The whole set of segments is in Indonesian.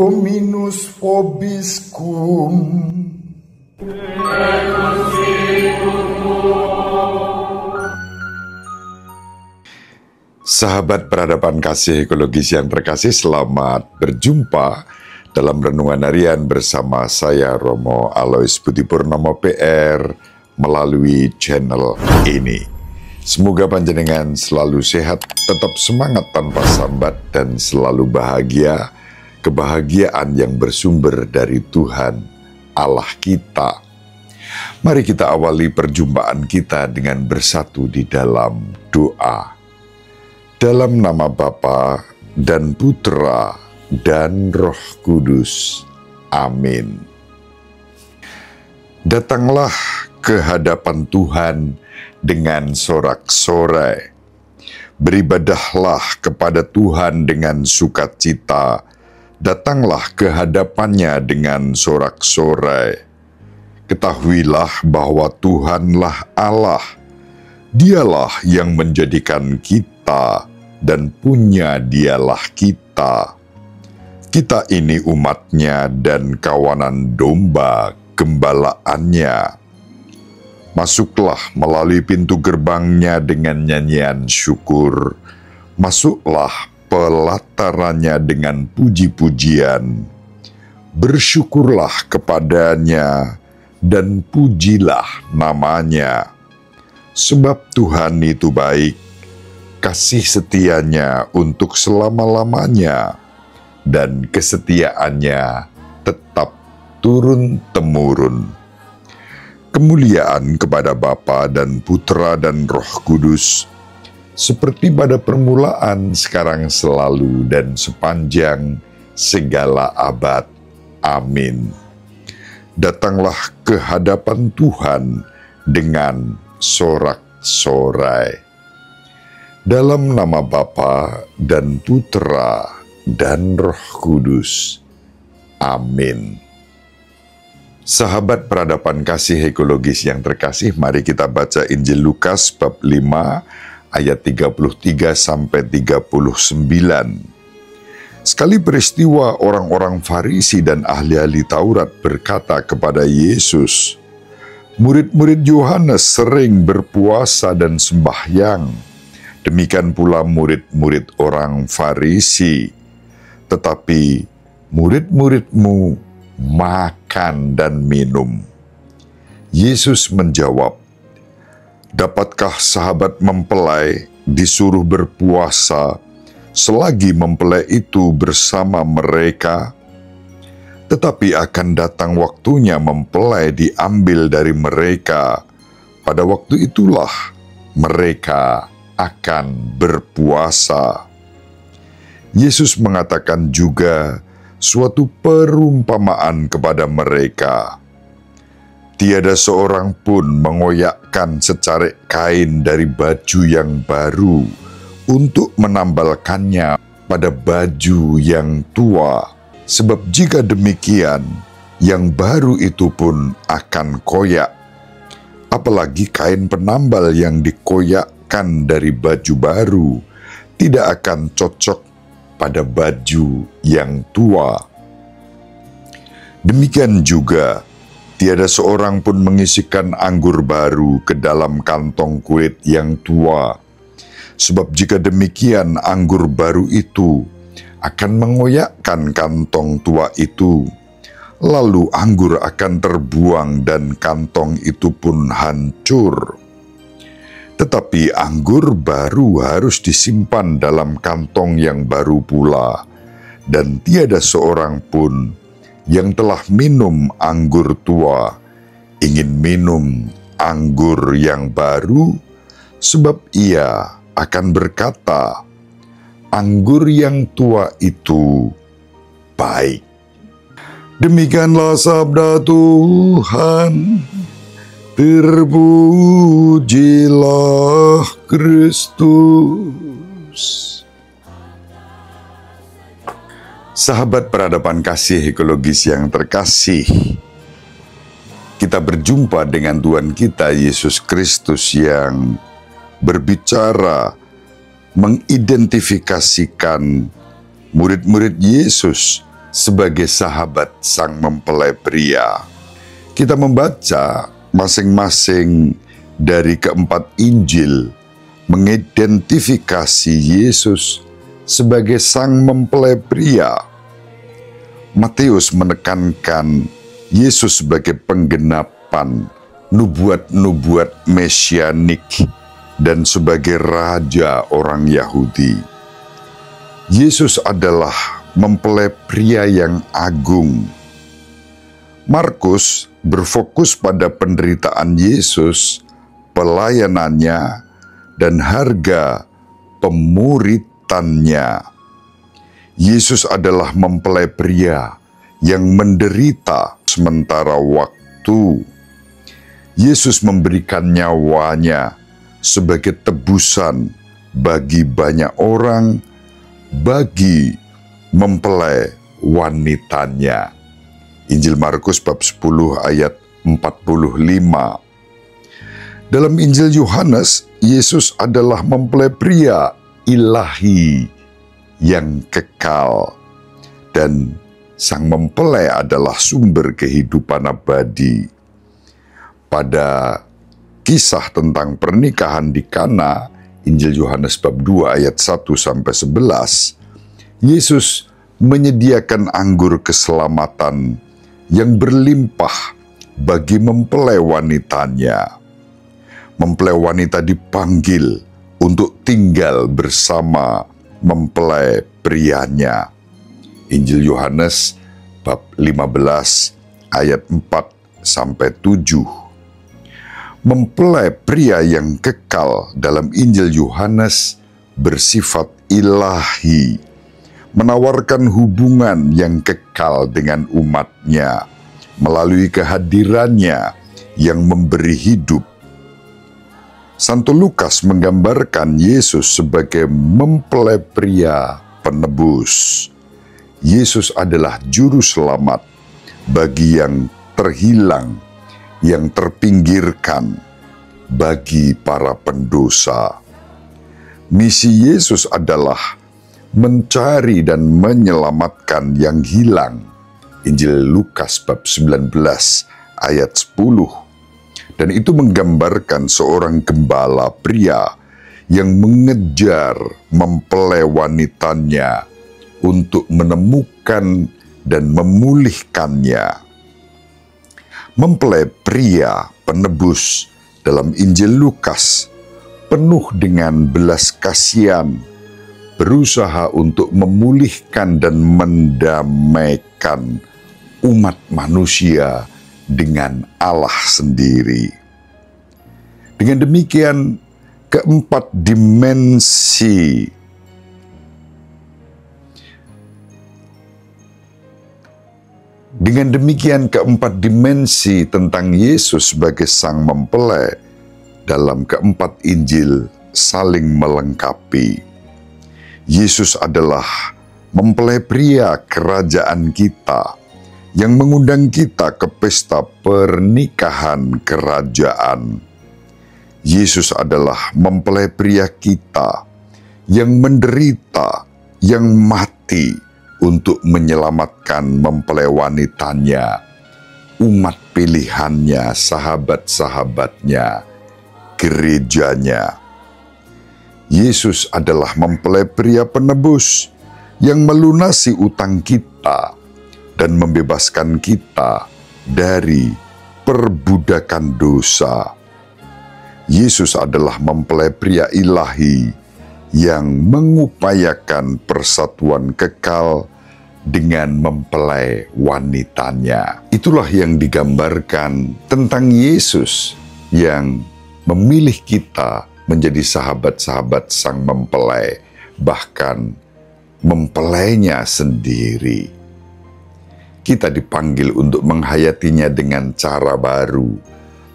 Dominus vobiscum. Sahabat peradaban kasih ekologis yang terkasih, selamat berjumpa dalam renungan harian bersama saya Romo Alois Budi Purnomo PR melalui channel ini. Semoga panjenengan selalu sehat, tetap semangat tanpa sambat, dan selalu bahagia, kebahagiaan yang bersumber dari Tuhan Allah kita. Mari kita awali perjumpaan kita dengan bersatu di dalam doa. Dalam nama Bapa dan Putra dan Roh Kudus. Amin. Datanglah ke hadapan Tuhan dengan sorak-sorai. Beribadahlah kepada Tuhan dengan sukacita. Datanglah ke hadapannya dengan sorak-sorai. Ketahuilah bahwa Tuhanlah Allah. Dialah yang menjadikan kita, dan punya Dialah kita. Kita ini umatnya dan kawanan domba gembalaannya. Masuklah melalui pintu gerbangnya dengan nyanyian syukur. Masuklah pelatarannya dengan puji-pujian. Bersyukurlah kepadanya dan pujilah namanya. Sebab Tuhan itu baik, kasih setianya untuk selama-lamanya, dan kesetiaannya tetap turun-temurun. Kemuliaan kepada Bapa dan Putra dan Roh Kudus, seperti pada permulaan, sekarang, selalu, dan sepanjang segala abad. Amin. Datanglah ke hadapan Tuhan dengan sorak-sorai. Dalam nama Bapa dan Putra dan Roh Kudus. Amin. Sahabat peradaban kasih ekologis yang terkasih, mari kita baca Injil Lukas bab 5 ayat 33 sampai 39. Sekali peristiwa, orang-orang Farisi dan ahli-ahli Taurat berkata kepada Yesus, "Murid-murid Yohanes sering berpuasa dan sembahyang, demikian pula murid-murid orang Farisi. Tetapi murid-muridmu makan dan minum." Yesus menjawab, "Dapatkah sahabat mempelai disuruh berpuasa selagi mempelai itu bersama mereka? Tetapi akan datang waktunya mempelai diambil dari mereka. Pada waktu itulah mereka akan berpuasa." Yesus mengatakan juga suatu perumpamaan kepada mereka. Tiada seorang pun mengoyakkan secarik kain dari baju yang baru untuk menambalkannya pada baju yang tua. Sebab jika demikian, yang baru itu pun akan koyak. Apalagi kain penambal yang dikoyakkan dari baju baru tidak akan cocok pada baju yang tua. Demikian juga, tiada seorang pun mengisikan anggur baru ke dalam kantong kulit yang tua. Sebab jika demikian, anggur baru itu akan mengoyakkan kantong tua itu. Lalu anggur akan terbuang dan kantong itu pun hancur. Tetapi anggur baru harus disimpan dalam kantong yang baru pula. Dan tiada seorang pun yang telah minum anggur tua ingin minum anggur yang baru, sebab ia akan berkata, anggur yang tua itu baik. Demikianlah sabda Tuhan. Terpujilah Kristus. Sahabat peradaban kasih ekologis yang terkasih, kita berjumpa dengan Tuhan kita Yesus Kristus yang berbicara, mengidentifikasikan murid-murid Yesus sebagai sahabat sang mempelai pria. Kita membaca masing-masing dari keempat Injil mengidentifikasi Yesus sebagai sang mempelai pria. Matius menekankan Yesus sebagai penggenapan nubuat-nubuat mesianik dan sebagai raja orang Yahudi. Yesus adalah mempelai pria yang agung. Markus berfokus pada penderitaan Yesus, pelayanannya, dan harga pemuritannya. Yesus adalah mempelai pria yang menderita sementara waktu. Yesus memberikan nyawanya sebagai tebusan bagi banyak orang, bagi mempelai wanitanya. Injil Markus bab 10 ayat 45. Dalam Injil Yohanes, Yesus adalah mempelai pria ilahi yang kekal, dan sang mempelai adalah sumber kehidupan abadi. Pada kisah tentang pernikahan di Kana, Injil Yohanes bab 2 ayat 1-11, Yesus menyediakan anggur keselamatan yang berlimpah bagi mempelai wanitanya. Mempelai wanita dipanggil untuk tinggal bersama mempelai prianya. Injil Yohanes bab 15 ayat 4-7. Mempelai pria yang kekal dalam Injil Yohanes bersifat ilahi, menawarkan hubungan yang kekal dengan umatnya melalui kehadirannya yang memberi hidup. Santo Lukas menggambarkan Yesus sebagai mempelai pria penebus. Yesus adalah juru selamat bagi yang terhilang, yang terpinggirkan, bagi para pendosa. Misi Yesus adalah mencari dan menyelamatkan yang hilang. Injil Lukas bab 19 ayat 10. Dan itu menggambarkan seorang gembala pria yang mengejar mempelai wanitanya untuk menemukan dan memulihkannya. Mempelai pria penebus dalam Injil Lukas penuh dengan belas kasihan, berusaha untuk memulihkan dan mendamaikan umat manusia dengan Allah sendiri. Dengan demikian, keempat dimensi tentang Yesus sebagai sang mempelai dalam keempat Injil saling melengkapi. Yesus adalah mempelai pria kerajaan kita yang mengundang kita ke pesta pernikahan kerajaan. Yesus adalah mempelai pria kita yang menderita, yang mati untuk menyelamatkan mempelai wanitanya, umat pilihannya, sahabat-sahabatnya, gerejanya. Yesus adalah mempelai pria penebus yang melunasi utang kita dan membebaskan kita dari perbudakan dosa. Yesus adalah mempelai pria ilahi yang mengupayakan persatuan kekal dengan mempelai wanitanya. Itulah yang digambarkan tentang Yesus yang memilih kita menjadi sahabat-sahabat sang mempelai, bahkan mempelainya sendiri. Kita dipanggil untuk menghayatinya dengan cara baru,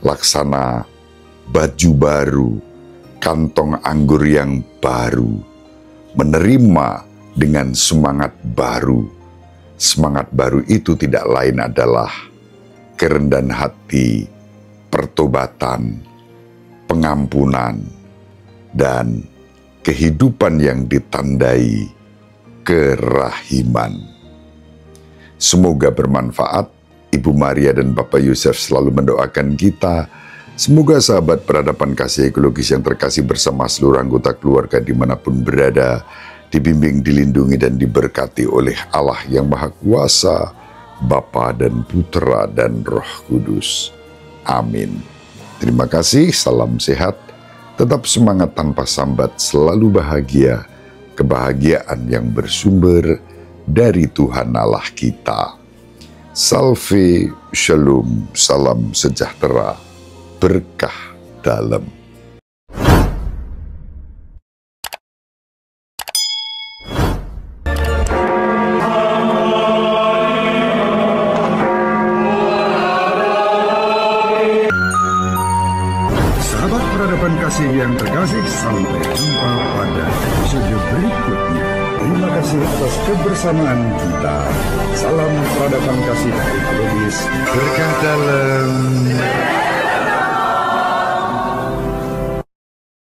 laksana baju baru, kantong anggur yang baru, menerima dengan semangat baru. Semangat baru itu tidak lain adalah kerendahan hati, pertobatan, pengampunan, dan kehidupan yang ditandai kerahiman. Semoga bermanfaat. Ibu Maria dan Bapak Yosef selalu mendoakan kita. Semoga sahabat peradaban kasih ekologis yang terkasih bersama seluruh anggota keluarga dimanapun berada, dibimbing, dilindungi, dan diberkati oleh Allah yang Maha Kuasa, Bapa dan Putra dan Roh Kudus. Amin. Terima kasih, salam sehat, tetap semangat tanpa sambat, selalu bahagia, kebahagiaan yang bersumber dari Tuhan Allah kita. Salve, shalom, salam sejahtera, berkah dalam. Sahabat peradaban kasih yang terkasih, sampai jumpa pada episode berikutnya. Terima kasih atas kebersamaan kita. Salam peradaban kasih ekologis. Berkah dalam.